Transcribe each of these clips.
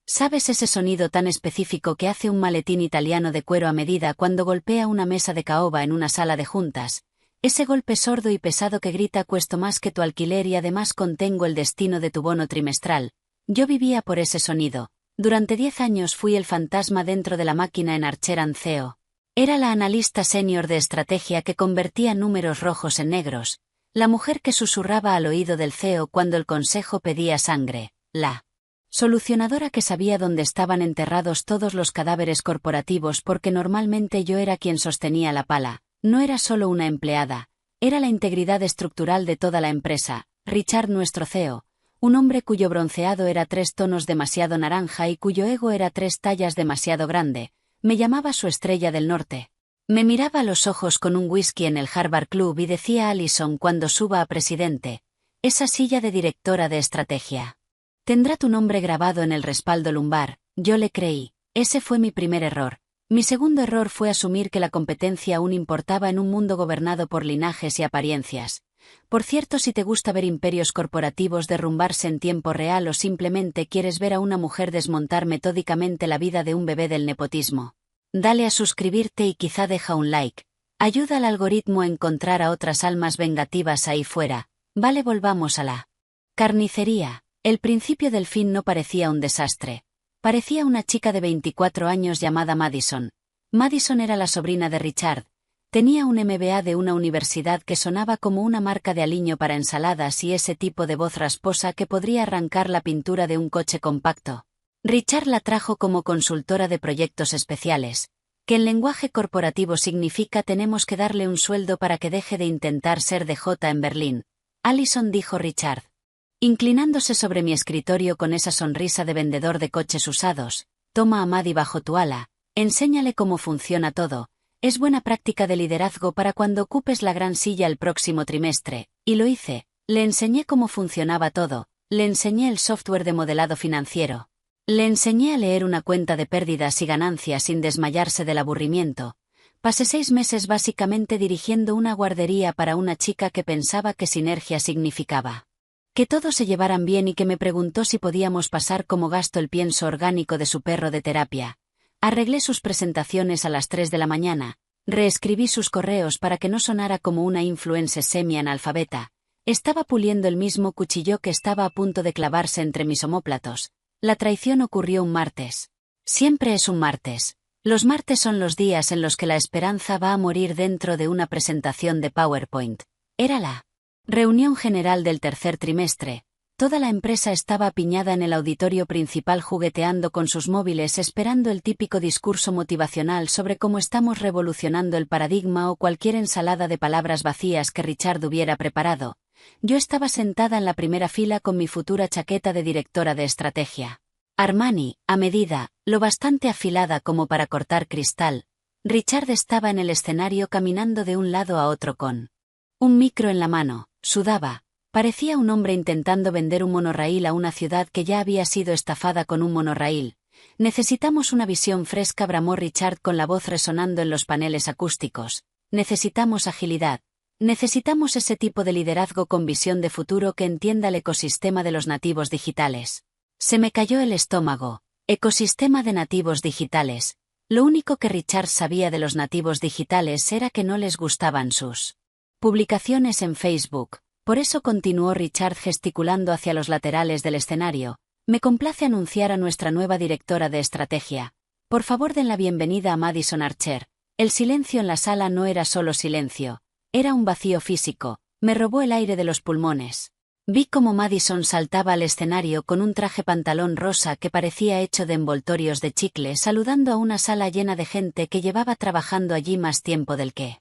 ¿Sabes ese sonido tan específico que hace un maletín italiano de cuero a medida cuando golpea una mesa de caoba en una sala de juntas? Ese golpe sordo y pesado que grita cuesto más que tu alquiler y además contengo el destino de tu bono trimestral. Yo vivía por ese sonido. Durante 10 años fui el fantasma dentro de la máquina en Archer & CEO. Era la analista senior de estrategia que convertía números rojos en negros, la mujer que susurraba al oído del CEO cuando el consejo pedía sangre, la solucionadora que sabía dónde estaban enterrados todos los cadáveres corporativos porque normalmente yo era quien sostenía la pala. No era solo una empleada, era la integridad estructural de toda la empresa. Richard, nuestro CEO, un hombre cuyo bronceado era 3 tonos demasiado naranja y cuyo ego era 3 tallas demasiado grande, me llamaba su estrella del norte. Me miraba a los ojos con un whisky en el Harvard Club y decía a Allison cuando suba a presidente, esa silla de directora de estrategia tendrá tu nombre grabado en el respaldo lumbar. Yo le creí. Ese fue mi primer error. Mi segundo error fue asumir que la competencia aún importaba en un mundo gobernado por linajes y apariencias. Por cierto, si te gusta ver imperios corporativos derrumbarse en tiempo real o simplemente quieres ver a una mujer desmontar metódicamente la vida de un bebé del nepotismo, dale a suscribirte y quizá deja un like. Ayuda al algoritmo a encontrar a otras almas vengativas ahí fuera. Vale, volvamos a la carnicería. El principio del fin no parecía un desastre. Parecía una chica de 24 años llamada Madison. Madison era la sobrina de Richard. Tenía un MBA de una universidad que sonaba como una marca de aliño para ensaladas y ese tipo de voz rasposa que podría arrancar la pintura de un coche compacto. Richard la trajo como consultora de proyectos especiales, que en lenguaje corporativo significa tenemos que darle un sueldo para que deje de intentar ser DJ en Berlín. Allison, dijo Richard, inclinándose sobre mi escritorio con esa sonrisa de vendedor de coches usados. Toma a Maddie bajo tu ala, enséñale cómo funciona todo. Es buena práctica de liderazgo para cuando ocupes la gran silla el próximo trimestre. Y lo hice. Le enseñé cómo funcionaba todo. Le enseñé el software de modelado financiero. Le enseñé a leer una cuenta de pérdidas y ganancias sin desmayarse del aburrimiento. Pasé 6 meses básicamente dirigiendo una guardería para una chica que pensaba que sinergia significaba que todos se llevaran bien y que me preguntó si podíamos pasar como gasto el pienso orgánico de su perro de terapia. Arreglé sus presentaciones a las 3 de la mañana, reescribí sus correos para que no sonara como una influencer semi-analfabeta. Estaba puliendo el mismo cuchillo que estaba a punto de clavarse entre mis omóplatos. La traición ocurrió un martes. Siempre es un martes. Los martes son los días en los que la esperanza va a morir dentro de una presentación de PowerPoint. Era la reunión general del tercer trimestre. Toda la empresa estaba apiñada en el auditorio principal jugueteando con sus móviles esperando el típico discurso motivacional sobre cómo estamos revolucionando el paradigma o cualquier ensalada de palabras vacías que Richard hubiera preparado. Yo estaba sentada en la primera fila con mi futura chaqueta de directora de estrategia. Armani, a medida, lo bastante afilada como para cortar cristal. Richard estaba en el escenario caminando de un lado a otro con un micro en la mano. Sudaba. Parecía un hombre intentando vender un monorraíl a una ciudad que ya había sido estafada con un monorraíl. Necesitamos una visión fresca, bramó Richard con la voz resonando en los paneles acústicos. Necesitamos agilidad. Necesitamos ese tipo de liderazgo con visión de futuro que entienda el ecosistema de los nativos digitales. Se me cayó el estómago. Ecosistema de nativos digitales. Lo único que Richard sabía de los nativos digitales era que no les gustaban sus publicaciones en Facebook. Por eso continuó Richard gesticulando hacia los laterales del escenario. Me complace anunciar a nuestra nueva directora de estrategia. Por favor, den la bienvenida a Madison Archer. El silencio en la sala no era solo silencio. Era un vacío físico. Me robó el aire de los pulmones. Vi cómo Madison saltaba al escenario con un traje pantalón rosa que parecía hecho de envoltorios de chicle, saludando a una sala llena de gente que llevaba trabajando allí más tiempo del que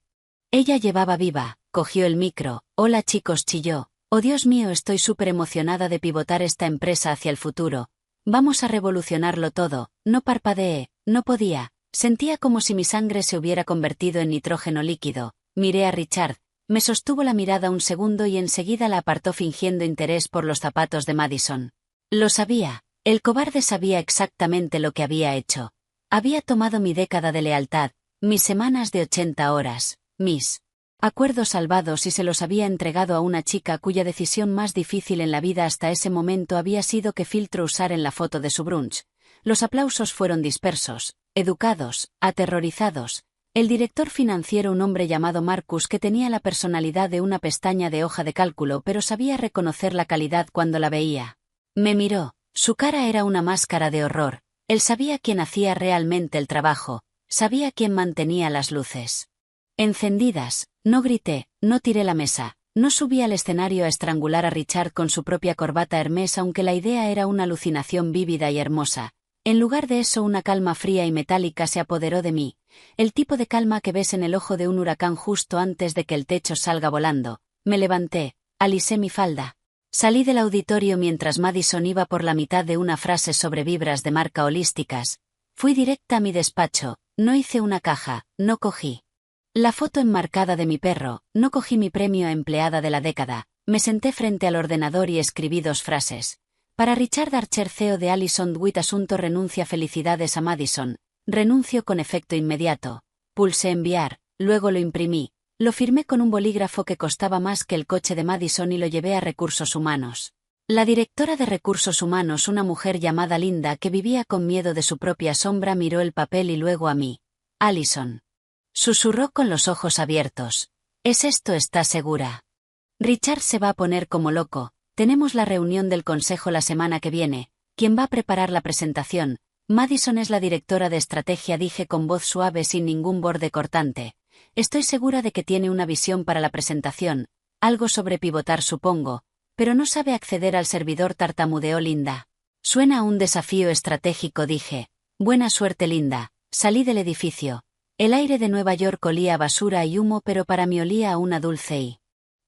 ella llevaba viva. Cogió el micro. Hola chicos, chilló. Oh Dios mío, estoy súper emocionada de pivotar esta empresa hacia el futuro. Vamos a revolucionarlo todo. No parpadeé, no podía. Sentía como si mi sangre se hubiera convertido en nitrógeno líquido. Miré a Richard. Me sostuvo la mirada un segundo y enseguida la apartó fingiendo interés por los zapatos de Madison. Lo sabía. El cobarde sabía exactamente lo que había hecho. Había tomado mi década de lealtad, mis semanas de 80 horas, mis acuerdos salvados y se los había entregado a una chica cuya decisión más difícil en la vida hasta ese momento había sido qué filtro usar en la foto de su brunch. Los aplausos fueron dispersos, educados, aterrorizados. El director financiero, un hombre llamado Marcus, que tenía la personalidad de una pestaña de hoja de cálculo, pero sabía reconocer la calidad cuando la veía. Me miró. Su cara era una máscara de horror. Él sabía quién hacía realmente el trabajo, sabía quién mantenía las luces encendidas. No grité, no tiré la mesa, no subí al escenario a estrangular a Richard con su propia corbata Hermès, aunque la idea era una alucinación vívida y hermosa. En lugar de eso, una calma fría y metálica se apoderó de mí, el tipo de calma que ves en el ojo de un huracán justo antes de que el techo salga volando. Me levanté, alisé mi falda. Salí del auditorio mientras Madison iba por la mitad de una frase sobre vibras de marca holísticas. Fui directa a mi despacho, no hice una caja, no cogí la foto enmarcada de mi perro, no cogí mi premio a empleada de la década, me senté frente al ordenador y escribí 2 frases. Para Richard Archer, CEO de Allison Dwight. Asunto: renuncia. Felicidades a Madison. Renuncio con efecto inmediato. Pulsé enviar, luego lo imprimí. Lo firmé con un bolígrafo que costaba más que el coche de Madison y lo llevé a Recursos Humanos. La directora de Recursos Humanos, una mujer llamada Linda que vivía con miedo de su propia sombra, miró el papel y luego a mí. Allison. Susurró con los ojos abiertos. ¿Es esto? ¿Estás segura? Richard se va a poner como loco. Tenemos la reunión del consejo la semana que viene. ¿Quién va a preparar la presentación? Madison es la directora de estrategia, dije con voz suave sin ningún borde cortante. Estoy segura de que tiene una visión para la presentación, algo sobre pivotar supongo, pero no sabe acceder al servidor, tartamudeó Linda. Suena a un desafío estratégico, dije. Buena suerte, Linda. Salí del edificio. El aire de Nueva York olía a basura y humo, pero para mí olía a una dulce y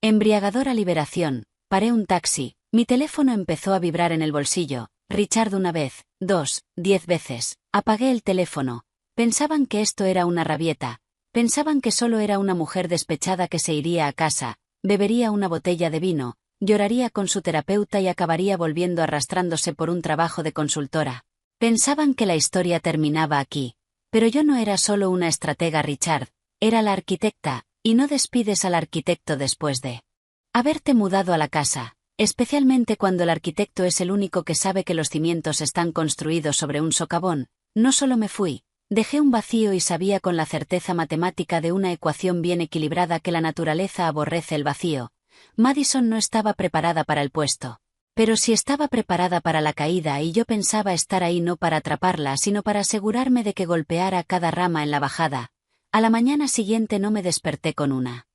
embriagadora liberación. Paré un taxi, mi teléfono empezó a vibrar en el bolsillo. Richard, 1 vez, 2, 10 veces. Apagué el teléfono. Pensaban que esto era una rabieta. Pensaban que solo era una mujer despechada que se iría a casa, bebería una botella de vino, lloraría con su terapeuta y acabaría volviendo arrastrándose por un trabajo de consultora. Pensaban que la historia terminaba aquí. Pero yo no era solo una estratega, Richard, era la arquitecta, y no despides al arquitecto después de haberte mudado a la casa, especialmente cuando el arquitecto es el único que sabe que los cimientos están construidos sobre un socavón. No solo me fui, dejé un vacío y sabía con la certeza matemática de una ecuación bien equilibrada que la naturaleza aborrece el vacío. Madison no estaba preparada para el puesto. Pero sí estaba preparada para la caída, y yo pensaba estar ahí no para atraparla, sino para asegurarme de que golpeara cada rama en la bajada. A la mañana siguiente no me desperté con una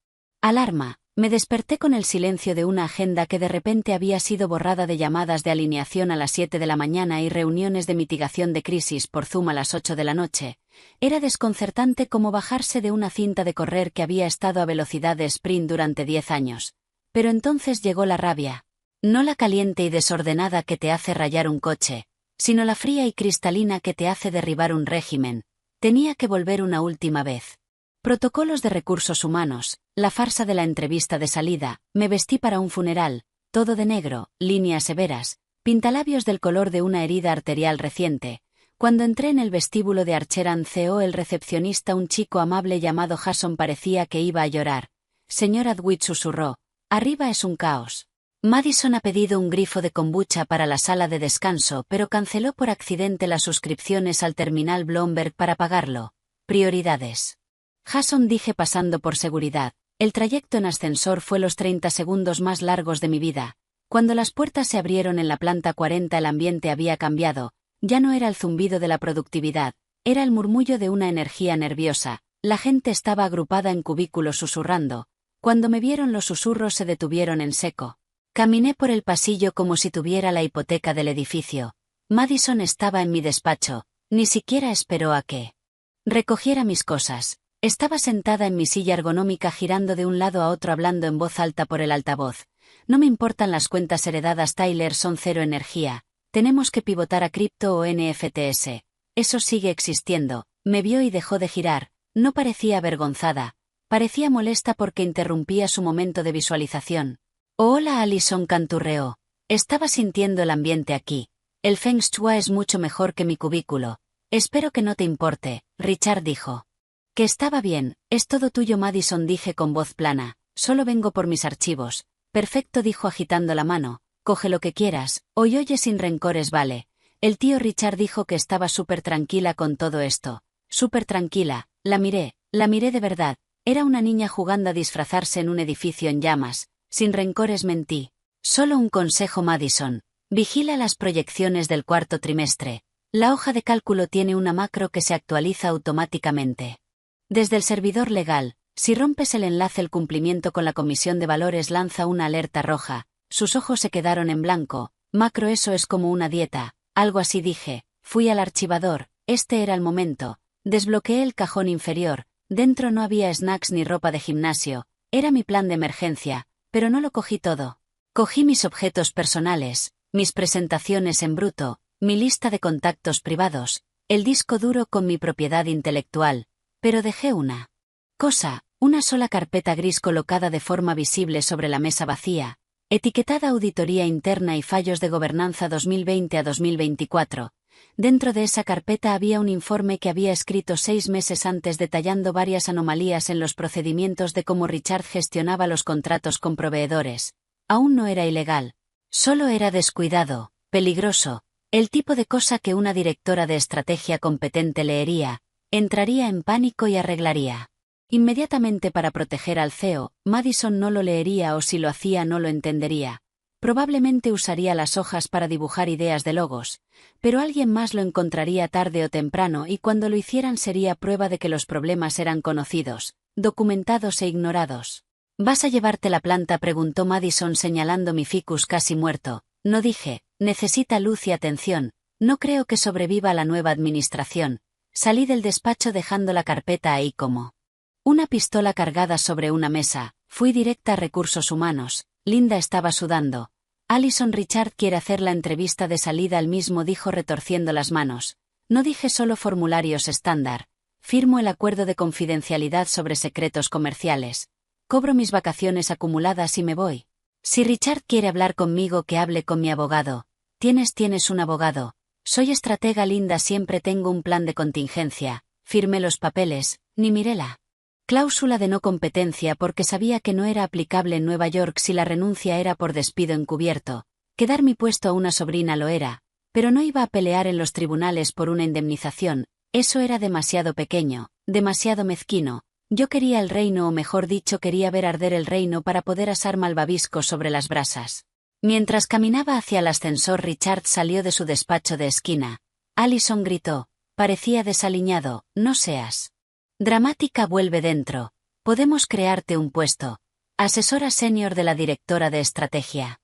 alarma, me desperté con el silencio de una agenda que de repente había sido borrada, de llamadas de alineación a las 7 de la mañana y reuniones de mitigación de crisis por Zoom a las 8 de la noche. Era desconcertante como bajarse de una cinta de correr que había estado a velocidad de sprint durante 10 años. Pero entonces llegó la rabia. No la caliente y desordenada que te hace rayar un coche, sino la fría y cristalina que te hace derribar un régimen. Tenía que volver una última vez. Protocolos de Recursos Humanos, la farsa de la entrevista de salida, me vestí para un funeral, todo de negro, líneas severas, pintalabios del color de una herida arterial reciente. Cuando entré en el vestíbulo de Archer & Co, el recepcionista, un chico amable llamado Jason, parecía que iba a llorar. Señora Dwight, susurró, arriba es un caos. Madison ha pedido un grifo de kombucha para la sala de descanso, pero canceló por accidente las suscripciones al terminal Bloomberg para pagarlo. Prioridades. Jason, dije pasando por seguridad. El trayecto en ascensor fue los 30 segundos más largos de mi vida. Cuando las puertas se abrieron en la planta 40, el ambiente había cambiado. Ya no era el zumbido de la productividad, era el murmullo de una energía nerviosa. La gente estaba agrupada en cubículos susurrando. Cuando me vieron, los susurros se detuvieron en seco. Caminé por el pasillo como si tuviera la hipoteca del edificio. Madison estaba en mi despacho, ni siquiera esperó a que recogiera mis cosas. Estaba sentada en mi silla ergonómica, girando de un lado a otro, hablando en voz alta por el altavoz. No me importan las cuentas heredadas, Tyler, son cero energía. Tenemos que pivotar a cripto o NFTs. Eso sigue existiendo. Me vio y dejó de girar. No parecía avergonzada. Parecía molesta porque interrumpía su momento de visualización. Hola, Allison, canturreó. Estaba sintiendo el ambiente aquí. El Feng Shui es mucho mejor que mi cubículo. Espero que no te importe, Richard dijo. Que estaba bien, es todo tuyo, Madison, dije con voz plana. Solo vengo por mis archivos. Perfecto, dijo agitando la mano. Coge lo que quieras, hoy oye sin rencores, vale. El tío Richard dijo que estaba súper tranquila con todo esto. Súper tranquila. La miré de verdad. Era una niña jugando a disfrazarse en un edificio en llamas. Sin rencores mentí. Solo un consejo, Madison. Vigila las proyecciones del cuarto trimestre. La hoja de cálculo tiene una macro que se actualiza automáticamente. Desde el servidor legal, si rompes el enlace, el cumplimiento con la comisión de valores lanza una alerta roja. Sus ojos se quedaron en blanco. Macro, eso es como una dieta. Algo así dije. Fui al archivador. Este era el momento. Desbloqueé el cajón inferior. Dentro no había snacks ni ropa de gimnasio. Era mi plan de emergencia, pero no lo cogí todo. Cogí mis objetos personales, mis presentaciones en bruto, mi lista de contactos privados, el disco duro con mi propiedad intelectual, pero dejé una sola carpeta gris colocada de forma visible sobre la mesa vacía, etiquetada Auditoría Interna y Fallos de Gobernanza 2020 a 2024. Dentro de esa carpeta había un informe que había escrito 6 meses antes detallando varias anomalías en los procedimientos de cómo Richard gestionaba los contratos con proveedores. Aún no era ilegal. Solo era descuidado, peligroso, el tipo de cosa que una directora de estrategia competente leería, entraría en pánico y arreglaría. Inmediatamente para proteger al CEO, Madison no lo leería, o si lo hacía no lo entendería. Probablemente usaría las hojas para dibujar ideas de logos, pero alguien más lo encontraría tarde o temprano, y cuando lo hicieran sería prueba de que los problemas eran conocidos, documentados e ignorados. ¿Vas a llevarte la planta?, preguntó Madison señalando mi ficus casi muerto. No, dije, necesita luz y atención, no creo que sobreviva a la nueva administración. Salí del despacho dejando la carpeta ahí como una pistola cargada sobre una mesa. Fui directa a recursos humanos. Linda estaba sudando. Allison, Richard quiere hacer la entrevista de salida al mismo, dijo retorciendo las manos. No, dije, solo formularios estándar. Firmo el acuerdo de confidencialidad sobre secretos comerciales. Cobro mis vacaciones acumuladas y me voy. Si Richard quiere hablar conmigo, que hable con mi abogado. Tienes un abogado. Soy estratega, Linda, siempre tengo un plan de contingencia. Firmé los papeles, ni miré la cláusula de no competencia porque sabía que no era aplicable en Nueva York si la renuncia era por despido encubierto. Que dar mi puesto a una sobrina lo era, pero no iba a pelear en los tribunales por una indemnización. Eso era demasiado pequeño, demasiado mezquino. Yo quería el reino, o mejor dicho, quería ver arder el reino para poder asar malvaviscos sobre las brasas. Mientras caminaba hacia el ascensor, Richard salió de su despacho de esquina. Allison gritó. Parecía desaliñado. No seas dramática, vuelve dentro. Podemos crearte un puesto. Asesora senior de la directora de estrategia.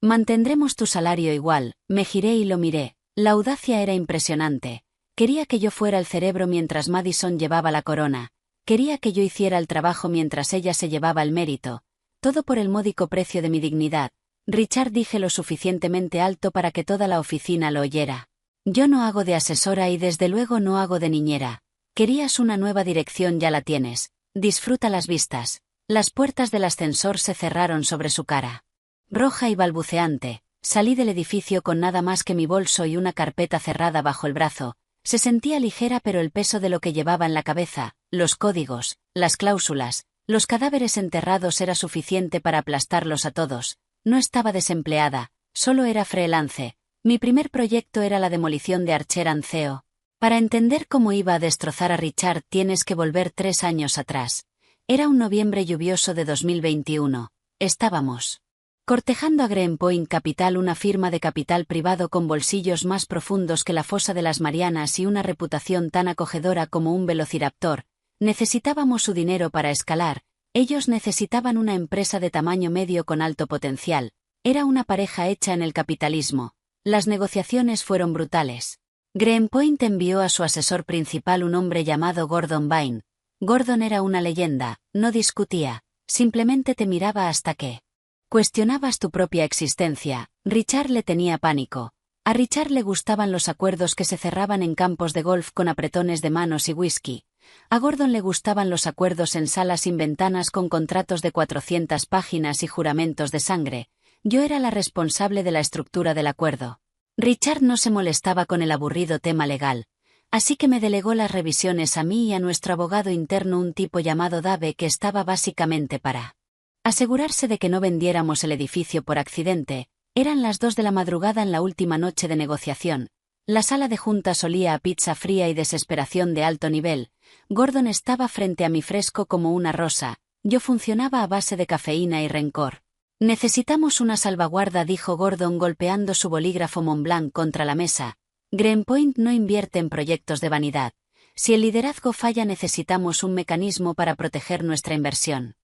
Mantendremos tu salario igual. Me giré y lo miré. La audacia era impresionante. Quería que yo fuera el cerebro mientras Madison llevaba la corona. Quería que yo hiciera el trabajo mientras ella se llevaba el mérito. Todo por el módico precio de mi dignidad. Richard, dije lo suficientemente alto para que toda la oficina lo oyera. Yo no hago de asesora y desde luego no hago de niñera. Querías una nueva dirección, ya la tienes. Disfruta las vistas. Las puertas del ascensor se cerraron sobre su cara. Roja y balbuceante, salí del edificio con nada más que mi bolso y una carpeta cerrada bajo el brazo. Se sentía ligera, pero el peso de lo que llevaba en la cabeza, los códigos, las cláusulas, los cadáveres enterrados era suficiente para aplastarlos a todos. No estaba desempleada, solo era freelance. Mi primer proyecto era la demolición de Archer & Co. Para entender cómo iba a destrozar a Richard tienes que volver 3 años atrás. Era un noviembre lluvioso de 2021. Estábamos cortejando a Greenpoint Capital, una firma de capital privado con bolsillos más profundos que la fosa de las Marianas y una reputación tan acogedora como un velociraptor. Necesitábamos su dinero para escalar. Ellos necesitaban una empresa de tamaño medio con alto potencial. Era una pareja hecha en el capitalismo. Las negociaciones fueron brutales. Greenpoint envió a su asesor principal, un hombre llamado Gordon Vine. Gordon era una leyenda, no discutía, simplemente te miraba hasta que cuestionabas tu propia existencia. Richard le tenía pánico. A Richard le gustaban los acuerdos que se cerraban en campos de golf con apretones de manos y whisky. A Gordon le gustaban los acuerdos en salas sin ventanas con contratos de 400 páginas y juramentos de sangre. Yo era la responsable de la estructura del acuerdo. Richard no se molestaba con el aburrido tema legal, así que me delegó las revisiones a mí y a nuestro abogado interno, un tipo llamado Dave, que estaba básicamente para asegurarse de que no vendiéramos el edificio por accidente. Eran las 2 de la madrugada en la última noche de negociación. La sala de juntas olía a pizza fría y desesperación de alto nivel. Gordon estaba frente a mí fresco como una rosa. Yo funcionaba a base de cafeína y rencor. Necesitamos una salvaguarda, dijo Gordon golpeando su bolígrafo Montblanc contra la mesa. Greenpoint no invierte en proyectos de vanidad. Si el liderazgo falla, necesitamos un mecanismo para proteger nuestra inversión.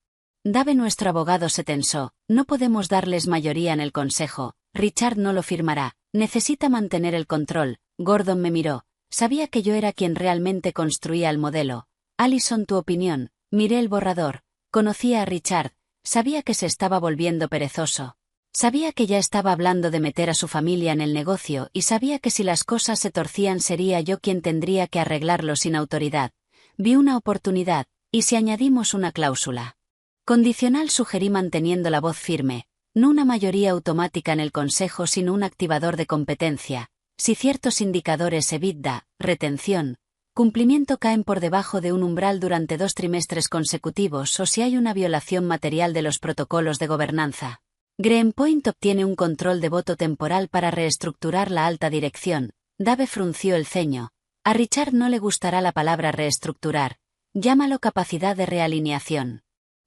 Dave, nuestro abogado, se tensó. No podemos darles mayoría en el consejo. Richard no lo firmará. Necesita mantener el control. Gordon me miró. Sabía que yo era quien realmente construía el modelo. Allison, tu opinión. Miré el borrador. Conocía a Richard. Sabía que se estaba volviendo perezoso. Sabía que ya estaba hablando de meter a su familia en el negocio y sabía que si las cosas se torcían sería yo quien tendría que arreglarlo sin autoridad. Vi una oportunidad, y si añadimos una cláusula condicional, sugerí manteniendo la voz firme. No una mayoría automática en el consejo, sino un activador de competencia. Si ciertos indicadores EBITDA, retención, cumplimiento caen por debajo de un umbral durante 2 trimestres consecutivos o si hay una violación material de los protocolos de gobernanza, Greenpoint obtiene un control de voto temporal para reestructurar la alta dirección. Dave frunció el ceño. A Richard no le gustará la palabra reestructurar. Llámalo capacidad de realineación.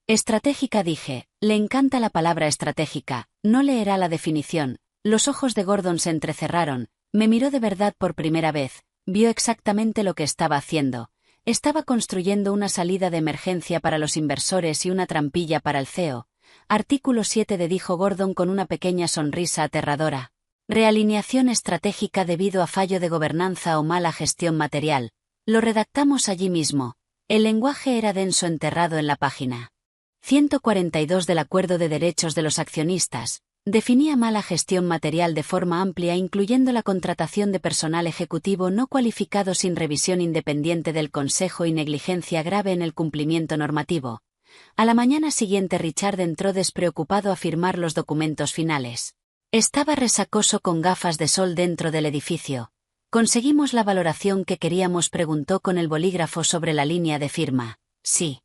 Estratégica, dije. Le encanta la palabra estratégica. No leerá la definición. Los ojos de Gordon se entrecerraron. Me miró de verdad por primera vez. Vio exactamente lo que estaba haciendo. Estaba construyendo una salida de emergencia para los inversores y una trampilla para el CEO. Artículo 7 dijo Gordon con una pequeña sonrisa aterradora. Realineación estratégica debido a fallo de gobernanza o mala gestión material. Lo redactamos allí mismo. El lenguaje era denso, enterrado en la página 142 del Acuerdo de Derechos de los Accionistas. Definía mala gestión material de forma amplia, incluyendo la contratación de personal ejecutivo no cualificado sin revisión independiente del Consejo y negligencia grave en el cumplimiento normativo. A la mañana siguiente Richard entró despreocupado a firmar los documentos finales. Estaba resacoso con gafas de sol dentro del edificio. ¿Conseguimos la valoración que queríamos?, preguntó con el bolígrafo sobre la línea de firma. Sí.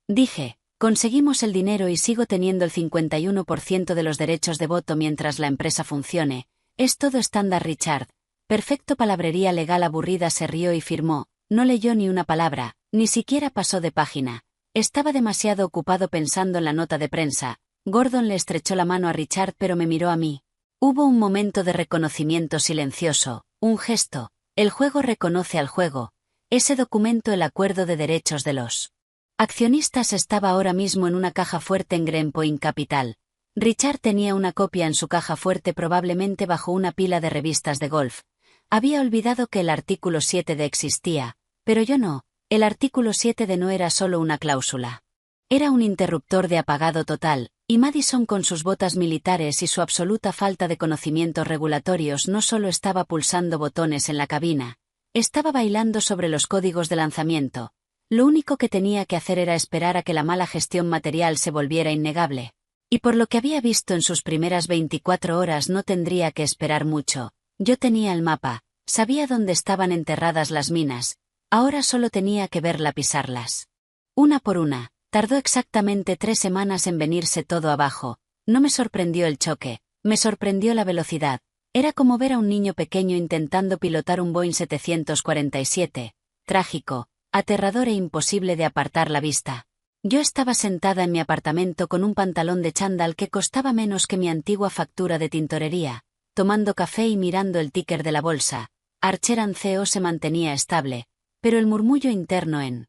Dije, conseguimos el dinero y sigo teniendo el 51% de los derechos de voto mientras la empresa funcione. Es todo estándar, Richard. Perfecto. Palabrería legal aburrida. Se rió y firmó. No leyó ni una palabra, ni siquiera pasó de página. Estaba demasiado ocupado pensando en la nota de prensa. Gordon le estrechó la mano a Richard, pero me miró a mí. Hubo un momento de reconocimiento silencioso, un gesto. El juego reconoce al juego. Ese documento, el acuerdo de derechos de los accionistas, estaba ahora mismo en una caja fuerte en Greenpoint Capital. Richard tenía una copia en su caja fuerte, probablemente bajo una pila de revistas de golf. Había olvidado que el artículo 7 existía, pero yo no. El artículo 7 no era solo una cláusula. Era un interruptor de apagado total, y Madison, con sus botas militares y su absoluta falta de conocimientos regulatorios, no solo estaba pulsando botones en la cabina, estaba bailando sobre los códigos de lanzamiento. Lo único que tenía que hacer era esperar a que la mala gestión material se volviera innegable. Y por lo que había visto en sus primeras 24 horas no tendría que esperar mucho. Yo tenía el mapa, sabía dónde estaban enterradas las minas. Ahora solo tenía que verla pisarlas. Una por una. Tardó exactamente 3 semanas en venirse todo abajo. No me sorprendió el choque, me sorprendió la velocidad. Era como ver a un niño pequeño intentando pilotar un Boeing 747. Trágico, aterrador e imposible de apartar la vista. Yo estaba sentada en mi apartamento con un pantalón de chándal que costaba menos que mi antigua factura de tintorería, tomando café y mirando el ticker de la bolsa. Archer & Co se mantenía estable, pero el murmullo interno en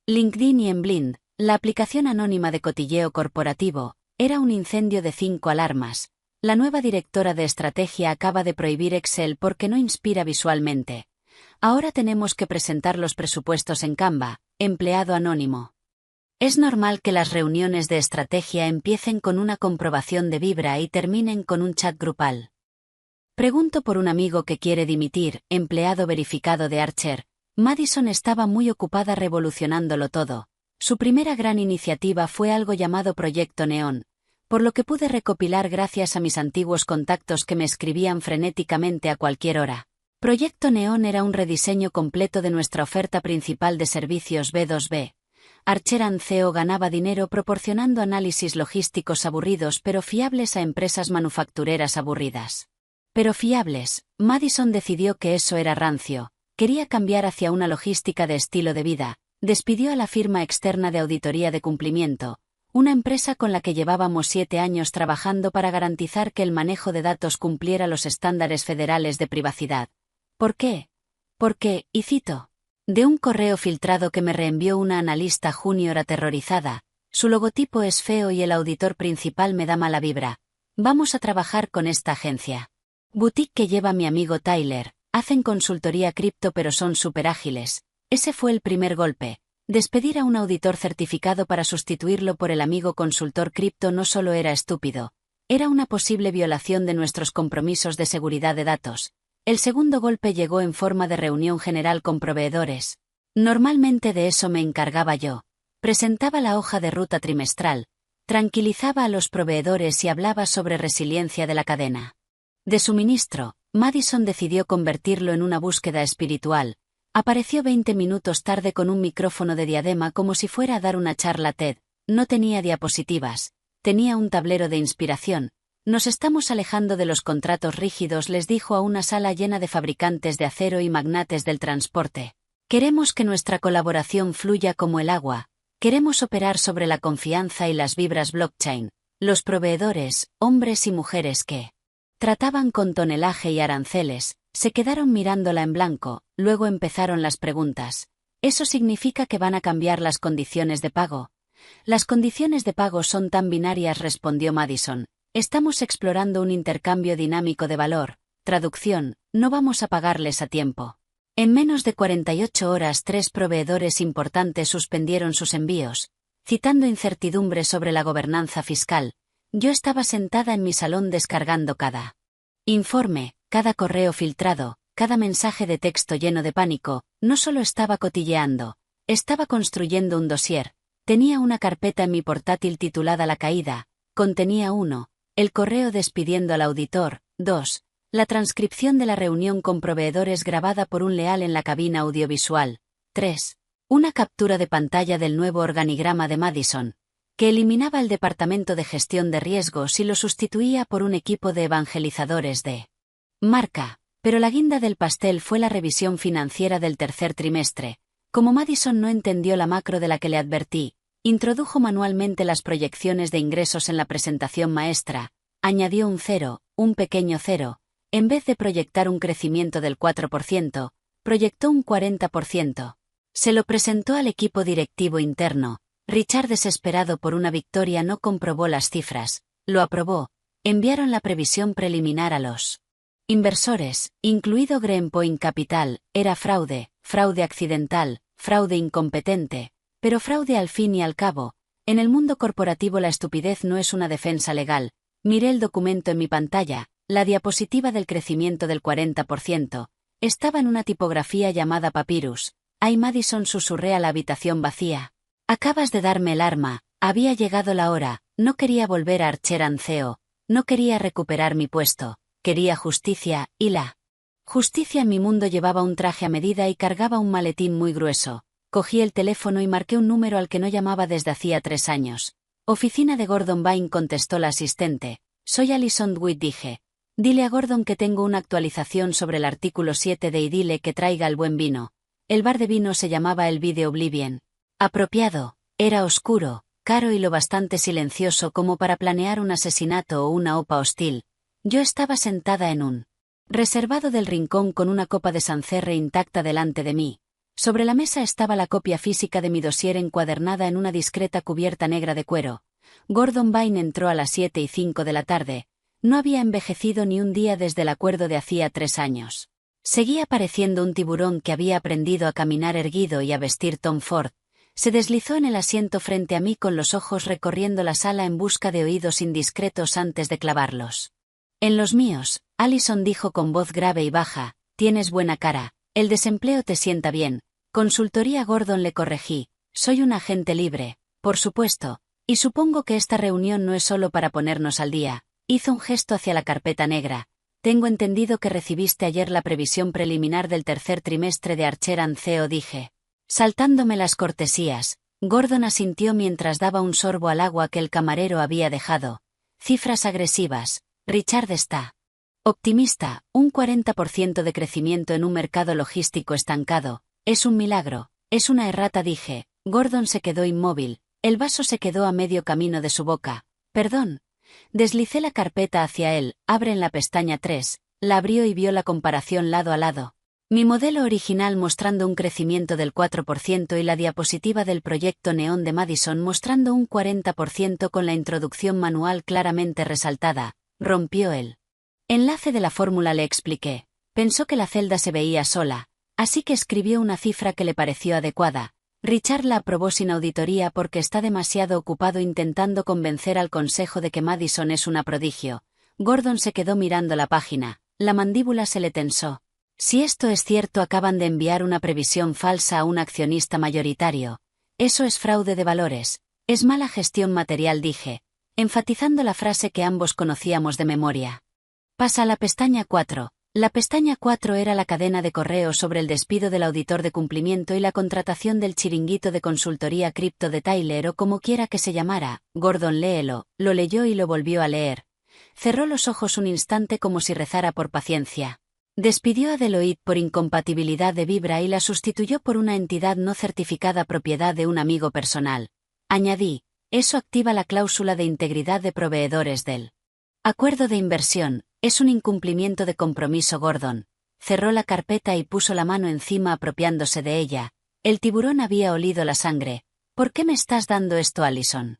LinkedIn y en Blind, la aplicación anónima de cotilleo corporativo, era un incendio de 5 alarmas. La nueva directora de estrategia acaba de prohibir Excel porque no inspira visualmente. Ahora tenemos que presentar los presupuestos en Canva. Empleado anónimo. Es normal que las reuniones de estrategia empiecen con una comprobación de vibra y terminen con un chat grupal. Pregunto por un amigo que quiere dimitir. Empleado verificado de Archer. Madison estaba muy ocupada revolucionándolo todo. Su primera gran iniciativa fue algo llamado Proyecto Neón, por lo que pude recopilar gracias a mis antiguos contactos que me escribían frenéticamente a cualquier hora. Proyecto Neón era un rediseño completo de nuestra oferta principal de servicios B2B. Archer & Co ganaba dinero proporcionando análisis logísticos aburridos pero fiables a empresas manufactureras aburridas. Pero fiables. Madison decidió que eso era rancio. Quería cambiar hacia una logística de estilo de vida. Despidió a la firma externa de auditoría de cumplimiento, una empresa con la que llevábamos 7 años trabajando para garantizar que el manejo de datos cumpliera los estándares federales de privacidad. ¿Por qué? Porque, y cito, de un correo filtrado que me reenvió una analista junior aterrorizada, su logotipo es feo y el auditor principal me da mala vibra. Vamos a trabajar con esta agencia. Boutique que lleva mi amigo Tyler, hacen consultoría cripto pero son súper ágiles. Ese fue el primer golpe. Despedir a un auditor certificado para sustituirlo por el amigo consultor cripto no solo era estúpido, era una posible violación de nuestros compromisos de seguridad de datos. El segundo golpe llegó en forma de reunión general con proveedores. Normalmente de eso me encargaba yo. Presentaba la hoja de ruta trimestral, tranquilizaba a los proveedores y hablaba sobre resiliencia de la cadena de suministro. Madison decidió convertirlo en una búsqueda espiritual. Apareció 20 minutos tarde con un micrófono de diadema como si fuera a dar una charla TED. No tenía diapositivas. Tenía un tablero de inspiración. Nos estamos alejando de los contratos rígidos, les dijo a una sala llena de fabricantes de acero y magnates del transporte. Queremos que nuestra colaboración fluya como el agua. Queremos operar sobre la confianza y las vibras blockchain. Los proveedores, hombres y mujeres que trataban con tonelaje y aranceles, se quedaron mirándola en blanco. Luego empezaron las preguntas. ¿Eso significa que van a cambiar las condiciones de pago? Las condiciones de pago son tan binarias, respondió Madison. Estamos explorando un intercambio dinámico de valor. Traducción, no vamos a pagarles a tiempo. En menos de 48 horas 3 proveedores importantes suspendieron sus envíos, citando incertidumbre sobre la gobernanza fiscal. Yo estaba sentada en mi salón descargando cada informe, cada correo filtrado, cada mensaje de texto lleno de pánico. No solo estaba cotilleando, estaba construyendo un dossier. Tenía una carpeta en mi portátil titulada La caída. Contenía 1. El correo despidiendo al auditor. 2. La transcripción de la reunión con proveedores grabada por un leal en la cabina audiovisual. 3. Una captura de pantalla del nuevo organigrama de Madison, que eliminaba el departamento de gestión de riesgos y lo sustituía por un equipo de evangelizadores de marca. Pero la guinda del pastel fue la revisión financiera del tercer trimestre. Como Madison no entendió la macro de la que le advertí, introdujo manualmente las proyecciones de ingresos en la presentación maestra, añadió un 0, un pequeño 0, en vez de proyectar un crecimiento del 4%, proyectó un 40%. Se lo presentó al equipo directivo interno. Richard, desesperado por una victoria, no comprobó las cifras, lo aprobó. Enviaron la previsión preliminar a los inversores, incluido Greenpoint Capital. Era fraude, fraude accidental, fraude incompetente, pero fraude al fin y al cabo. En el mundo corporativo la estupidez no es una defensa legal. Miré el documento en mi pantalla, la diapositiva del crecimiento del 40%. Estaba en una tipografía llamada Papyrus. Ay, Madison, susurré a la habitación vacía. Acabas de darme el arma. Había llegado la hora. No quería volver a Archer and CEO. No quería recuperar mi puesto. Quería justicia, y la justicia en mi mundo llevaba un traje a medida y cargaba un maletín muy grueso. Cogí el teléfono y marqué un número al que no llamaba desde hacía 3 años. Oficina de Gordon Vine, contestó la asistente. Soy Alison Witt, dije. Dile a Gordon que tengo una actualización sobre el artículo 7 de y dile que traiga el buen vino. El bar de vino se llamaba el Vide Oblivion. Apropiado. Era oscuro, caro y lo bastante silencioso como para planear un asesinato o una OPA hostil. Yo estaba sentada en un reservado del rincón con una copa de Sancerre intacta delante de mí. Sobre la mesa estaba la copia física de mi dossier encuadernada en una discreta cubierta negra de cuero. Gordon Vine entró a las 7:05 de la tarde. No había envejecido ni un día desde el acuerdo de hacía 3 años. Seguía pareciendo un tiburón que había aprendido a caminar erguido y a vestir Tom Ford. Se deslizó en el asiento frente a mí con los ojos recorriendo la sala en busca de oídos indiscretos antes de clavarlos en los míos. Alison dijo con voz grave y baja, tienes buena cara, el desempleo te sienta bien. Consultoría. Gordon, le corregí, soy un agente libre, por supuesto, y supongo que esta reunión no es solo para ponernos al día. Hizo un gesto hacia la carpeta negra. Tengo entendido que recibiste ayer la previsión preliminar del tercer trimestre de Archer and CEO, dije. Saltándome las cortesías, Gordon asintió mientras daba un sorbo al agua que el camarero había dejado. Cifras agresivas. Richard está Optimista, un 40% de crecimiento en un mercado logístico estancado. Es un milagro, es una errata, dije. Gordon se quedó inmóvil, el vaso se quedó a medio camino de su boca. Perdón. Deslicé la carpeta hacia él, abre en la pestaña 3, la abrió y vio la comparación lado a lado. Mi modelo original mostrando un crecimiento del 4% y la diapositiva del proyecto Neón de Madison mostrando un 40% con la introducción manual claramente resaltada. Rompió el enlace de la fórmula, le expliqué. Pensó que la celda se veía sola, así que escribió una cifra que le pareció adecuada. Richard la aprobó sin auditoría porque está demasiado ocupado intentando convencer al consejo de que Madison es una prodigio. Gordon se quedó mirando la página, la mandíbula se le tensó. Si esto es cierto, acaban de enviar una previsión falsa a un accionista mayoritario. Eso es fraude de valores. Es mala gestión material, dije, enfatizando la frase que ambos conocíamos de memoria. Pasa a la pestaña 4. La pestaña 4 era la cadena de correo sobre el despido del auditor de cumplimiento y la contratación del chiringuito de consultoría cripto de Tyler o como quiera que se llamara. Gordon, léelo. Lo leyó y lo volvió a leer. Cerró los ojos un instante como si rezara por paciencia. Despidió a Deloitte por incompatibilidad de vibra y la sustituyó por una entidad no certificada propiedad de un amigo personal. Añadí, eso activa la cláusula de integridad de proveedores del acuerdo de inversión. Es un incumplimiento de compromiso. Gordon cerró la carpeta y puso la mano encima apropiándose de ella. El tiburón había olido la sangre. ¿Por qué me estás dando esto, Allison?,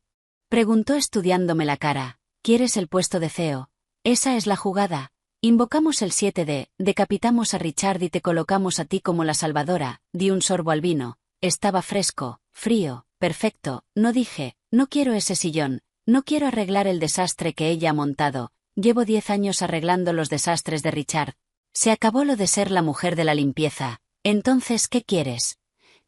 preguntó estudiándome la cara. ¿Quieres el puesto de CEO? Esa es la jugada. Invocamos el 7D, decapitamos a Richard y te colocamos a ti como la salvadora. Di un sorbo al vino. Estaba fresco, frío, perfecto. No dije, no quiero ese sillón, no quiero arreglar el desastre que ella ha montado. Llevo 10 años arreglando los desastres de Richard. Se acabó lo de ser la mujer de la limpieza. Entonces, ¿qué quieres?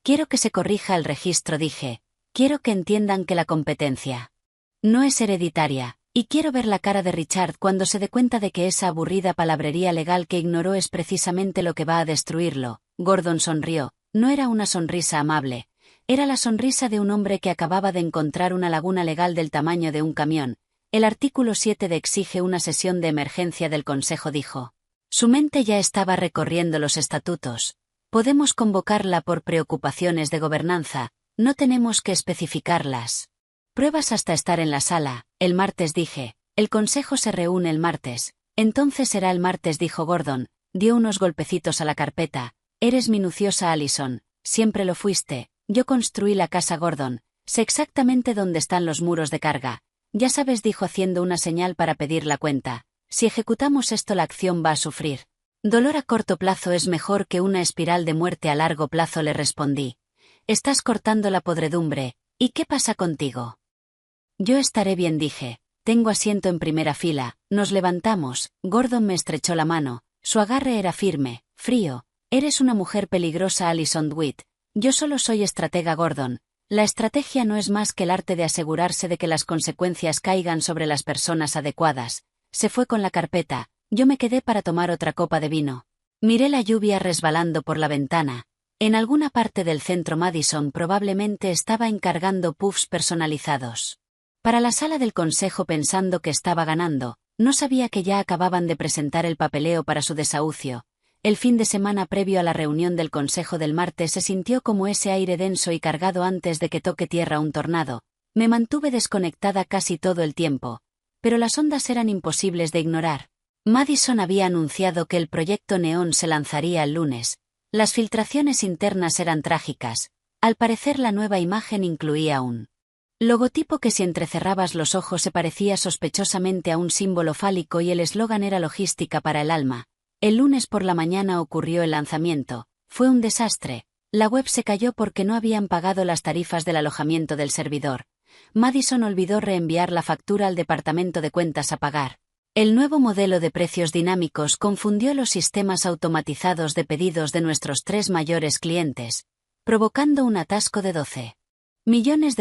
Quiero que se corrija el registro, dije. Quiero que entiendan que la competencia no es hereditaria. Y quiero ver la cara de Richard cuando se dé cuenta de que esa aburrida palabrería legal que ignoró es precisamente lo que va a destruirlo. Gordon sonrió. No era una sonrisa amable. Era la sonrisa de un hombre que acababa de encontrar una laguna legal del tamaño de un camión. El artículo 7D exige una sesión de emergencia del Consejo, dijo. Su mente ya estaba recorriendo los estatutos. Podemos convocarla por preocupaciones de gobernanza. No tenemos que especificarlas. Pruebas hasta estar en la sala. El martes, dije. El consejo se reúne el martes. Entonces será el martes, dijo Gordon. Dio unos golpecitos a la carpeta. Eres minuciosa, Allison. Siempre lo fuiste. Yo construí la casa, Gordon. Sé exactamente dónde están los muros de carga. Ya sabes, dijo haciendo una señal para pedir la cuenta. Si ejecutamos esto, la acción va a sufrir. Dolor a corto plazo es mejor que una espiral de muerte a largo plazo, le respondí. Estás cortando la podredumbre. ¿Y qué pasa contigo? Yo estaré bien, dije. Tengo asiento en primera fila. Nos levantamos. Gordon me estrechó la mano. Su agarre era firme, frío. Eres una mujer peligrosa, Allison DeWitt. Yo solo soy estratega, Gordon. La estrategia no es más que el arte de asegurarse de que las consecuencias caigan sobre las personas adecuadas. Se fue con la carpeta. Yo me quedé para tomar otra copa de vino. Miré la lluvia resbalando por la ventana. En alguna parte del centro Madison probablemente estaba encargando puffs personalizados para la sala del consejo, pensando que estaba ganando. No sabía que ya acababan de presentar el papeleo para su desahucio. El fin de semana previo a la reunión del consejo del martes se sintió como ese aire denso y cargado antes de que toque tierra un tornado. Me mantuve desconectada casi todo el tiempo. Pero las ondas eran imposibles de ignorar. Madison había anunciado que el proyecto Neón se lanzaría el lunes. Las filtraciones internas eran trágicas. Al parecer la nueva imagen incluía un logotipo que si entrecerrabas los ojos se parecía sospechosamente a un símbolo fálico y el eslogan era logística para el alma. El lunes por la mañana ocurrió el lanzamiento. Fue un desastre. La web se cayó porque no habían pagado las tarifas del alojamiento del servidor. Madison olvidó reenviar la factura al departamento de cuentas a pagar. El nuevo modelo de precios dinámicos confundió los sistemas automatizados de pedidos de nuestros 3 mayores clientes, provocando un atasco de $12 millones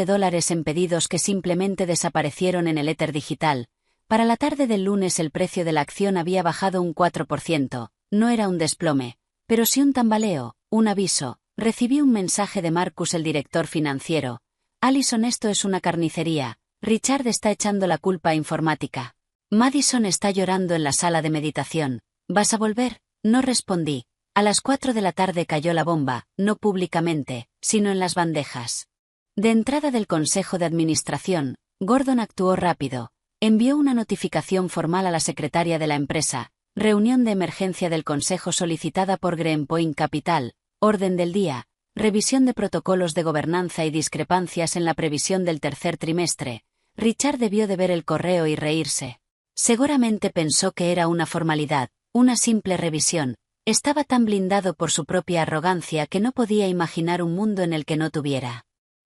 en pedidos que simplemente desaparecieron en el éter digital. Para la tarde del lunes el precio de la acción había bajado un 4%. No era un desplome, pero sí un tambaleo, un aviso. Recibí un mensaje de Marcus, el director financiero. Allison, esto es una carnicería. Richard está echando la culpa a informática. Madison está llorando en la sala de meditación. ¿Vas a volver? No respondí. A las 4 de la tarde cayó la bomba, no públicamente, sino en las bandejas. De entrada del Consejo de Administración, Gordon actuó rápido. Envió una notificación formal a la secretaria de la empresa. Reunión de emergencia del Consejo solicitada por Greenpoint Capital. Orden del día. Revisión de protocolos de gobernanza y discrepancias en la previsión del tercer trimestre. Richard debió de ver el correo y reírse. Seguramente pensó que era una formalidad, una simple revisión. Estaba tan blindado por su propia arrogancia que no podía imaginar un mundo en el que no tuviera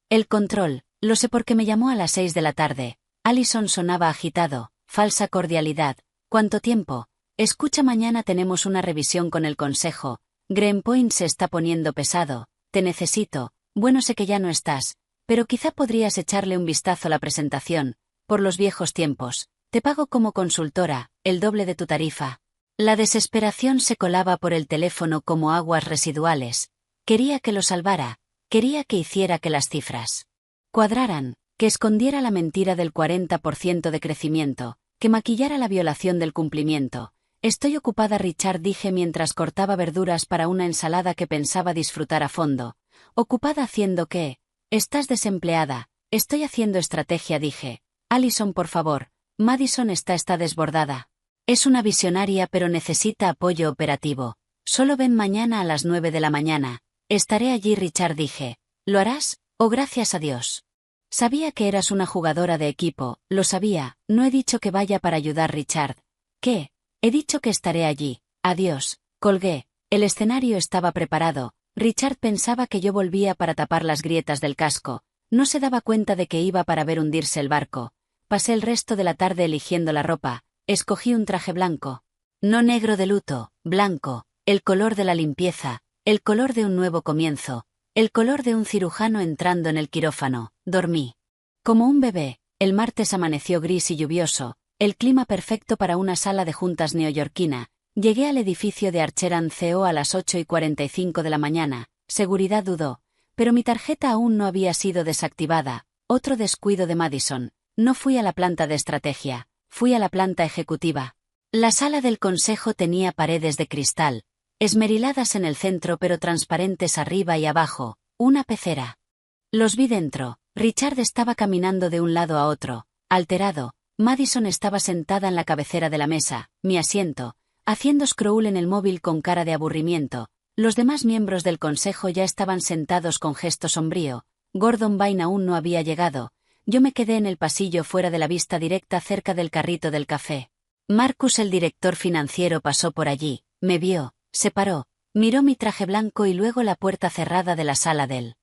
el control. Lo sé porque me llamó a las 6 de la tarde. Allison sonaba agitado. Falsa cordialidad. ¿Cuánto tiempo? Escucha, mañana tenemos una revisión con el consejo. Greenpoint se está poniendo pesado. Te necesito. Bueno, sé que ya no estás, pero quizá podrías echarle un vistazo a la presentación. Por los viejos tiempos. Te pago como consultora, el doble de tu tarifa. La desesperación se colaba por el teléfono como aguas residuales. Quería que lo salvara. Quería que hiciera que las cifras cuadraran, que escondiera la mentira del 40% de crecimiento, que maquillara la violación del cumplimiento. Estoy ocupada, Richard, dije mientras cortaba verduras para una ensalada que pensaba disfrutar a fondo. ¿Ocupada haciendo qué? Estás desempleada. Estoy haciendo estrategia, dije. Allison, por favor. Madison está desbordada. Es una visionaria pero necesita apoyo operativo. Solo ven mañana a las 9 de la mañana. Estaré allí, Richard, dije. ¿Lo harás? Oh, gracias a Dios. Sabía que eras una jugadora de equipo, lo sabía. No he dicho que vaya para ayudar, Richard. ¿Qué? He dicho que estaré allí. Adiós. Colgué. El escenario estaba preparado. Richard pensaba que yo volvía para tapar las grietas del casco. No se daba cuenta de que iba para ver hundirse el barco. Pasé el resto de la tarde eligiendo la ropa. Escogí un traje blanco. No negro de luto, blanco. El color de la limpieza. El color de un nuevo comienzo. El color de un cirujano entrando en el quirófano. Dormí como un bebé. El martes amaneció gris y lluvioso. El clima perfecto para una sala de juntas neoyorquina. Llegué al edificio de Archer & Co a las 8:45 de la mañana. Seguridad dudó. Pero mi tarjeta aún no había sido desactivada. Otro descuido de Madison. No fui a la planta de estrategia. Fui a la planta ejecutiva. La sala del consejo tenía paredes de cristal, esmeriladas en el centro pero transparentes arriba y abajo, una pecera. Los vi dentro. Richard estaba caminando de un lado a otro, alterado. Madison estaba sentada en la cabecera de la mesa, mi asiento, haciendo scroll en el móvil con cara de aburrimiento. Los demás miembros del consejo ya estaban sentados con gesto sombrío. Gordon Vine aún no había llegado. Yo me quedé en el pasillo fuera de la vista directa cerca del carrito del café. Marcus, el director financiero, pasó por allí, me vio, se paró, miró mi traje blanco y luego la puerta cerrada de la sala del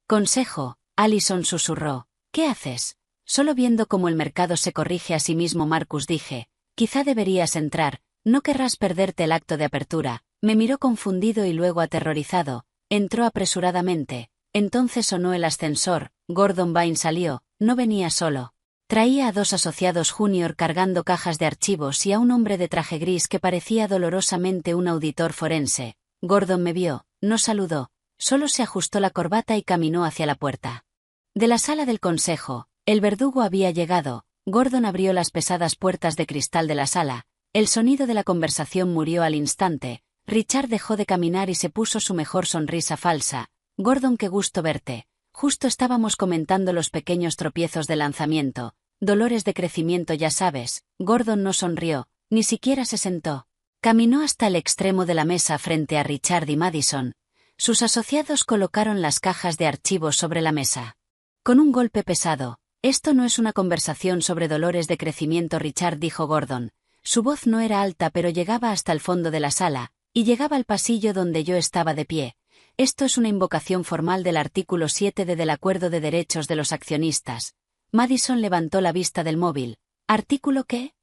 consejo. Allison susurró. ¿Qué haces? Solo viendo cómo el mercado se corrige a sí mismo, Marcus, dije. Quizá deberías entrar, no querrás perderte el acto de apertura. Me miró confundido y luego aterrorizado. Entró apresuradamente. Entonces sonó el ascensor. Gordon Vine salió. No venía solo. Traía a 2 asociados junior cargando cajas de archivos y a un hombre de traje gris que parecía dolorosamente un auditor forense. Gordon me vio, no saludó, solo se ajustó la corbata y caminó hacia la puerta de la sala del consejo. El verdugo había llegado. Gordon abrió las pesadas puertas de cristal de la sala. El sonido de la conversación murió al instante. Richard dejó de caminar y se puso su mejor sonrisa falsa. Gordon, qué gusto verte. Justo estábamos comentando los pequeños tropiezos de lanzamiento. Dolores de crecimiento, ya sabes. Gordon no sonrió, ni siquiera se sentó. Caminó hasta el extremo de la mesa frente a Richard y Madison. Sus asociados colocaron las cajas de archivos sobre la mesa. Con un golpe pesado. Esto no es una conversación sobre dolores de crecimiento, Richard, dijo Gordon. Su voz no era alta pero llegaba hasta el fondo de la sala, y llegaba al pasillo donde yo estaba de pie. Esto es una invocación formal del artículo 7 del Acuerdo de Derechos de los Accionistas. Madison levantó la vista del móvil. ¿Artículo qué?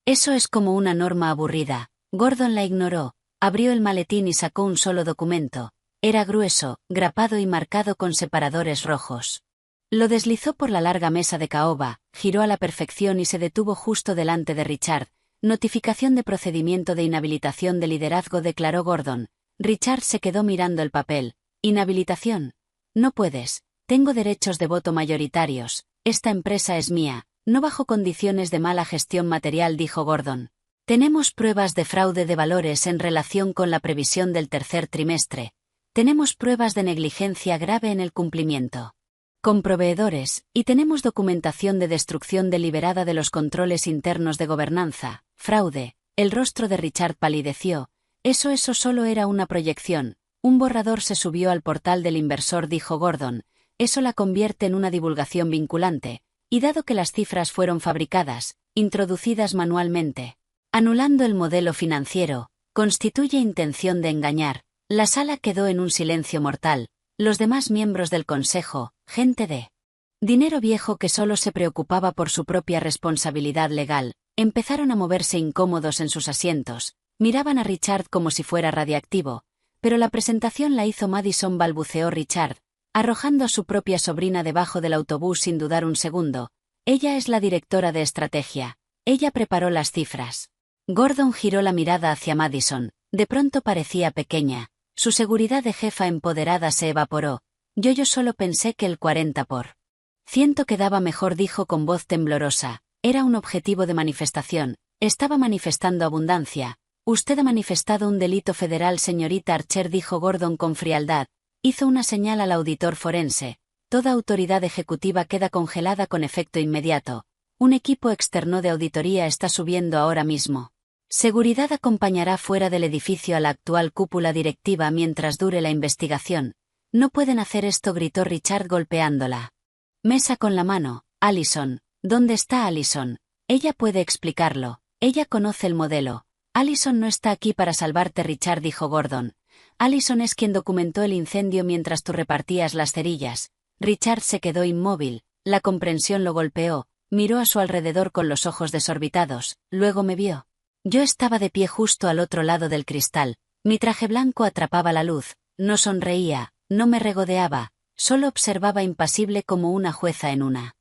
Eso es como una norma aburrida. Gordon la ignoró. Abrió el maletín y sacó un solo documento. Era grueso, grapado y marcado con separadores rojos. Lo deslizó por la larga mesa de caoba, giró a la perfección y se detuvo justo delante de Richard. Notificación de procedimiento de inhabilitación de liderazgo, declaró Gordon. Richard se quedó mirando el papel. ¿Inhabilitación? No puedes. Tengo derechos de voto mayoritarios. Esta empresa es mía. no bajo condiciones de mala gestión material, dijo Gordon. Tenemos pruebas de fraude de valores en relación con la previsión del tercer trimestre. Tenemos pruebas de negligencia grave en el cumplimiento con proveedores, y tenemos documentación de destrucción deliberada de los controles internos de gobernanza, fraude. El rostro de Richard palideció. Eso solo era una proyección. Un borrador se subió al portal del inversor, dijo Gordon. Eso la convierte en una divulgación vinculante, y dado que las cifras fueron fabricadas, introducidas manualmente, anulando el modelo financiero, constituye intención de engañar. La sala quedó en un silencio mortal. Los demás miembros del consejo, gente de dinero viejo que solo se preocupaba por su propia responsabilidad legal, empezaron a moverse incómodos en sus asientos, miraban a Richard como si fuera radiactivo, pero la presentación la hizo Madison, balbuceó Richard, arrojando a su propia sobrina debajo del autobús sin dudar un segundo. Ella es la directora de estrategia. Ella preparó las cifras. Gordon giró la mirada hacia Madison. De pronto parecía pequeña. Su seguridad de jefa empoderada se evaporó. Yo solo pensé que el 40% quedaba mejor, dijo con voz temblorosa. Era un objetivo de manifestación. Estaba manifestando abundancia. Usted ha manifestado un delito federal, señorita Archer, dijo Gordon con frialdad. Hizo una señal al auditor forense. Toda autoridad ejecutiva queda congelada con efecto inmediato. Un equipo externo de auditoría está subiendo ahora mismo. Seguridad acompañará fuera del edificio a la actual cúpula directiva mientras dure la investigación. No pueden hacer esto, gritó Richard golpeándola mesa con la mano. Allison, ¿dónde está Allison? Ella puede explicarlo. Ella conoce el modelo. Allison no está aquí para salvarte, Richard, dijo Gordon. Allison es quien documentó el incendio mientras tú repartías las cerillas. Richard se quedó inmóvil. La comprensión lo golpeó. Miró a su alrededor con los ojos desorbitados. Luego me vio. Yo estaba de pie justo al otro lado del cristal. Mi traje blanco atrapaba la luz. No sonreía, no me regodeaba, solo observaba impasible como una jueza en una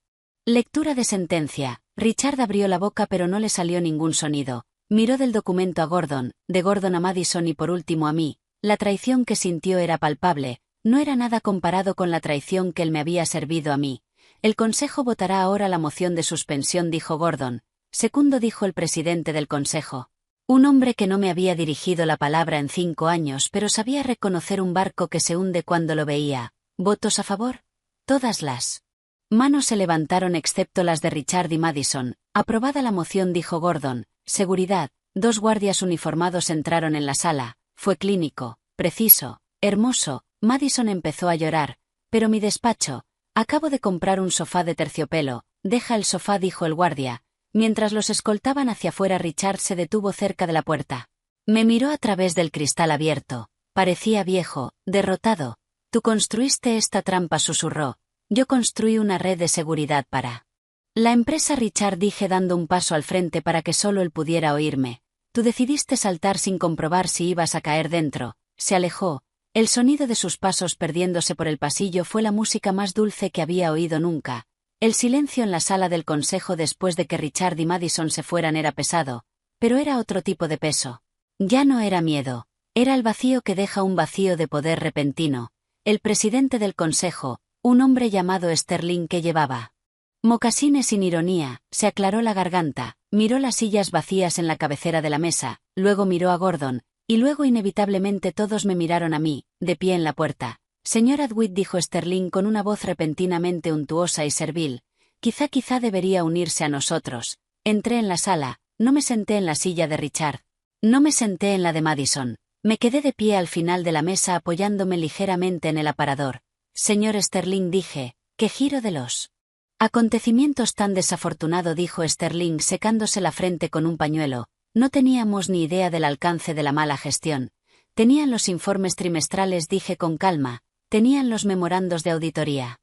lectura de sentencia. Richard abrió la boca pero no le salió ningún sonido. Miró del documento a Gordon, de Gordon a Madison y por último a mí. La traición que sintió era palpable, no era nada comparado con la traición que él me había servido a mí. El Consejo votará ahora la moción de suspensión, dijo Gordon. Segundo, dijo el presidente del Consejo. Un hombre que no me había dirigido la palabra en 5 años, pero sabía reconocer un barco que se hunde cuando lo veía. ¿Votos a favor? Todas las manos se levantaron excepto las de Richard y Madison. Aprobada la moción, dijo Gordon. Seguridad. 2 guardias uniformados entraron en la sala. Fue clínico, preciso, hermoso. Madison empezó a llorar. Pero mi despacho. Acabo de comprar un sofá de terciopelo. Deja el sofá, dijo el guardia. Mientras los escoltaban hacia afuera, Richard se detuvo cerca de la puerta. Me miró a través del cristal abierto. Parecía viejo, derrotado. Tú construiste esta trampa, susurró. Yo construí una red de seguridad para la empresa, Richard, dije dando un paso al frente para que solo él pudiera oírme. Tú decidiste saltar sin comprobar si ibas a caer dentro. Se alejó. El sonido de sus pasos perdiéndose por el pasillo fue la música más dulce que había oído nunca. El silencio en la sala del consejo después de que Richard y Madison se fueran era pesado, pero era otro tipo de peso. Ya no era miedo, era el vacío que deja un vacío de poder repentino. El presidente del consejo, un hombre llamado Sterling que llevaba mocasines sin ironía, se aclaró la garganta, miró las sillas vacías en la cabecera de la mesa, luego miró a Gordon, y luego inevitablemente todos me miraron a mí, de pie en la puerta. Señor Atwood, dijo Sterling con una voz repentinamente untuosa y servil, quizá debería unirse a nosotros. Entré en la sala, no me senté en la silla de Richard. No me senté en la de Madison. Me quedé de pie al final de la mesa apoyándome ligeramente en el aparador. Señor Sterling, dije, ¿qué giro de los acontecimientos tan desafortunado?, dijo Sterling secándose la frente con un pañuelo. No teníamos ni idea del alcance de la mala gestión. Tenían los informes trimestrales, dije con calma. Tenían los memorandos de auditoría.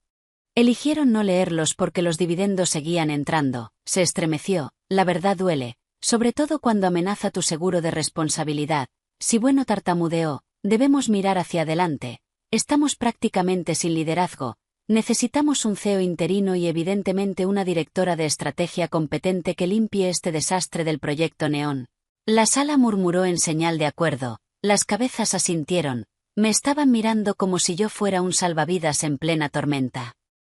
Eligieron no leerlos porque los dividendos seguían entrando. Se estremeció. La verdad duele, sobre todo cuando amenaza tu seguro de responsabilidad. Si bueno, tartamudeó, debemos mirar hacia adelante. Estamos prácticamente sin liderazgo. Necesitamos un CEO interino y evidentemente una directora de estrategia competente que limpie este desastre del proyecto Neón. La sala murmuró en señal de acuerdo. Las cabezas asintieron. Me estaban mirando como si yo fuera un salvavidas en plena tormenta.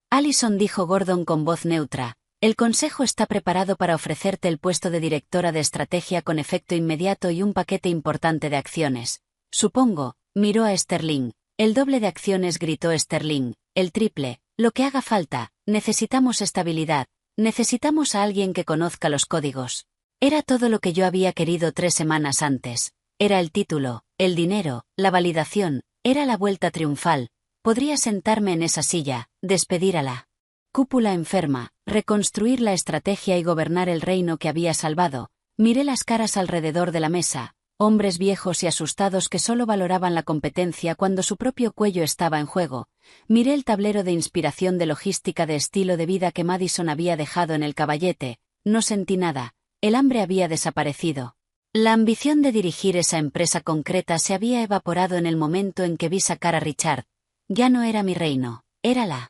Allison, dijo Gordon con voz neutra, El consejo está preparado para ofrecerte el puesto de directora de estrategia con efecto inmediato y un paquete importante de acciones. Supongo, miró a Sterling. El doble de acciones, gritó Sterling. El triple. Lo que haga falta. Necesitamos estabilidad. Necesitamos a alguien que conozca los códigos. Era todo lo que yo había querido 3 semanas antes. Era el título, el dinero, la validación, era la vuelta triunfal. Podría sentarme en esa silla, despedir a la cúpula enferma, reconstruir la estrategia y gobernar el reino que había salvado. Miré las caras alrededor de la mesa, hombres viejos y asustados que solo valoraban la competencia cuando su propio cuello estaba en juego. Miré el tablero de inspiración de logística de estilo de vida que Madison había dejado en el caballete. No sentí nada, el hambre había desaparecido. La ambición de dirigir esa empresa concreta se había evaporado en el momento en que vi sacar a Richard. Ya no era mi reino, era la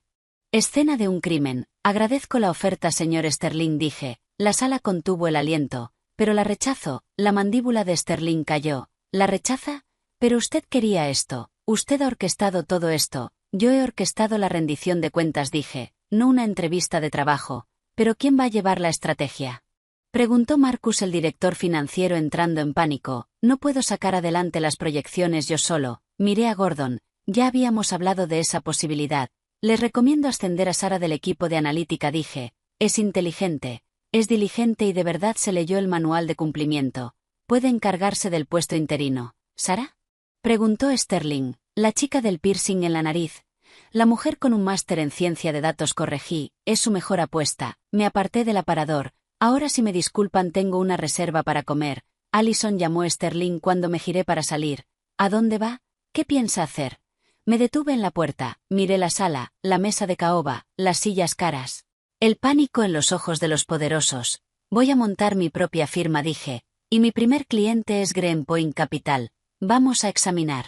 escena de un crimen. Agradezco la oferta, señor Sterling, dije. La sala contuvo el aliento. Pero la rechazo. La mandíbula de Sterling cayó. ¿La rechaza? Pero usted quería esto. Usted ha orquestado todo esto. Yo he orquestado la rendición de cuentas, dije. No una entrevista de trabajo. ¿Pero quién va a llevar la estrategia? Preguntó Marcus, el director financiero, entrando en pánico. No puedo sacar adelante las proyecciones yo solo. Miré a Gordon. Ya habíamos hablado de esa posibilidad. Les recomiendo ascender a Sara del equipo de analítica, dije. Es inteligente, es diligente y de verdad se leyó el manual de cumplimiento. ¿Puede encargarse del puesto interino? ¿Sara? Preguntó Sterling. La chica del piercing en la nariz. La mujer con un máster en ciencia de datos, corregí. Es su mejor apuesta. Me aparté del aparador. Ahora, si me disculpan, tengo una reserva para comer. Allison, llamó Sterling cuando me giré para salir. ¿A dónde va? ¿Qué piensa hacer? Me detuve en la puerta, miré la sala, la mesa de caoba, las sillas caras. El pánico en los ojos de los poderosos. Voy a montar mi propia firma, dije. Y mi primer cliente es Greenpoint Capital. Vamos a examinar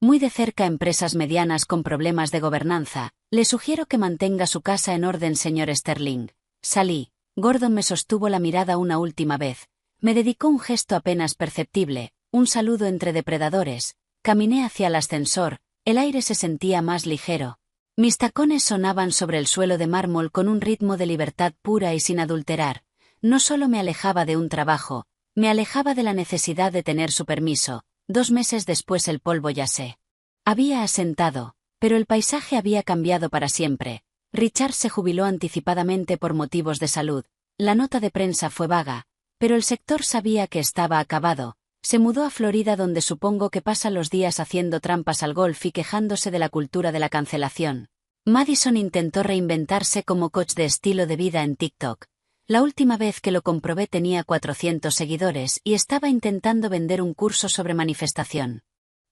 muy de cerca empresas medianas con problemas de gobernanza. Le sugiero que mantenga su casa en orden, señor Sterling. Salí. Gordon me sostuvo la mirada una última vez. Me dedicó un gesto apenas perceptible, un saludo entre depredadores. Caminé hacia el ascensor. El aire se sentía más ligero. Mis tacones sonaban sobre el suelo de mármol con un ritmo de libertad pura y sin adulterar. No solo me alejaba de un trabajo, me alejaba de la necesidad de tener su permiso. 2 meses después el polvo ya se había asentado, pero el paisaje había cambiado para siempre. Richard se jubiló anticipadamente por motivos de salud. La nota de prensa fue vaga, pero el sector sabía que estaba acabado. Se mudó a Florida, donde supongo que pasa los días haciendo trampas al golf y quejándose de la cultura de la cancelación. Madison intentó reinventarse como coach de estilo de vida en TikTok. La última vez que lo comprobé tenía 400 seguidores y estaba intentando vender un curso sobre manifestación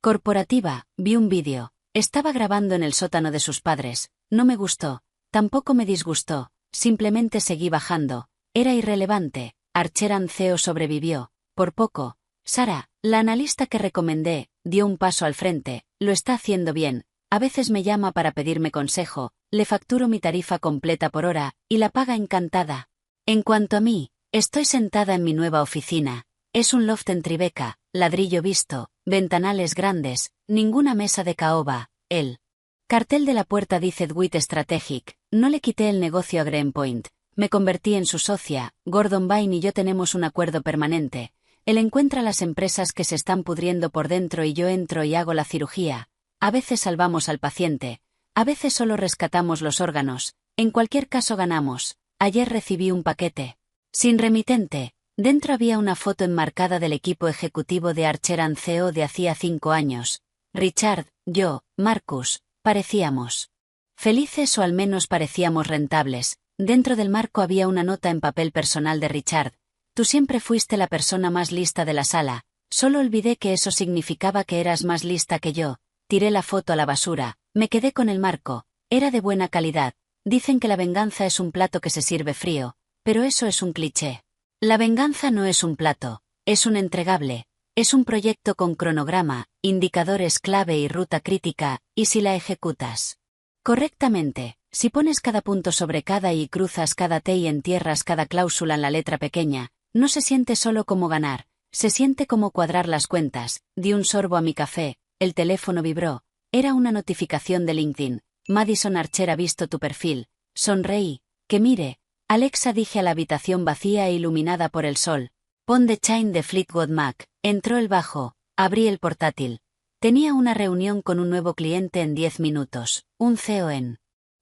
corporativa. Vi un vídeo. Estaba grabando en el sótano de sus padres. No me gustó. Tampoco me disgustó. Simplemente seguí bajando. Era irrelevante. Archer CEO sobrevivió. Por poco. Sara, la analista que recomendé, dio un paso al frente. Lo está haciendo bien. A veces me llama para pedirme consejo, le facturo mi tarifa completa por hora, y la paga encantada. En cuanto a mí, estoy sentada en mi nueva oficina. Es un loft en Tribeca, ladrillo visto, ventanales grandes, ninguna mesa de caoba. El cartel de la puerta dice Dwight Strategic. No le quité el negocio a Greenpoint. Me convertí en su socia. Gordon Vine y yo tenemos un acuerdo permanente. Él encuentra las empresas que se están pudriendo por dentro y yo entro y hago la cirugía. A veces salvamos al paciente. A veces solo rescatamos los órganos. En cualquier caso ganamos. Ayer recibí un paquete sin remitente. Dentro había una foto enmarcada del equipo ejecutivo de Archer CEO de hacía 5 años. Richard, yo, Marcus, parecíamos felices, o al menos parecíamos rentables. Dentro del marco había una nota en papel personal de Richard. Tú siempre fuiste la persona más lista de la sala. Solo olvidé que eso significaba que eras más lista que yo. Tiré la foto a la basura. Me quedé con el marco. Era de buena calidad. Dicen que la venganza es un plato que se sirve frío, pero eso es un cliché. La venganza no es un plato, es un entregable. Es un proyecto con cronograma, indicadores clave y ruta crítica, y si la ejecutas correctamente, si pones cada punto sobre cada i y cruzas cada t y entierras cada cláusula en la letra pequeña, no se siente solo como ganar, se siente como cuadrar las cuentas. Di un sorbo a mi café, el teléfono vibró. Era una notificación de LinkedIn. Madison, Archer ha visto tu perfil. Sonreí. Que mire, Alexa, dije a la habitación vacía e iluminada por el sol. Pon The Chain de Fleetwood Mac. Entró el bajo. Abrí el portátil. Tenía una reunión con un nuevo cliente en 10 minutos, un CEO en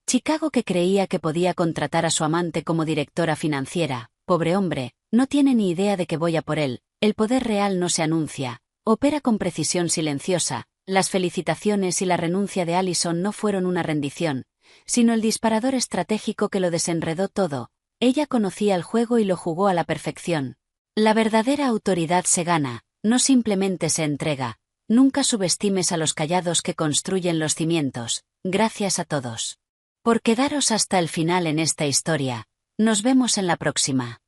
Chicago que creía que podía contratar a su amante como directora financiera. Pobre hombre, no tiene ni idea de que voy a por él. El poder real no se anuncia. Opera con precisión silenciosa. Las felicitaciones y la renuncia de Allison no fueron una rendición, sino el disparador estratégico que lo desenredó todo. Ella conocía el juego y lo jugó a la perfección. La verdadera autoridad se gana, no simplemente se entrega. Nunca subestimes a los callados que construyen los cimientos. Gracias a todos por quedaros hasta el final en esta historia. Nos vemos en la próxima.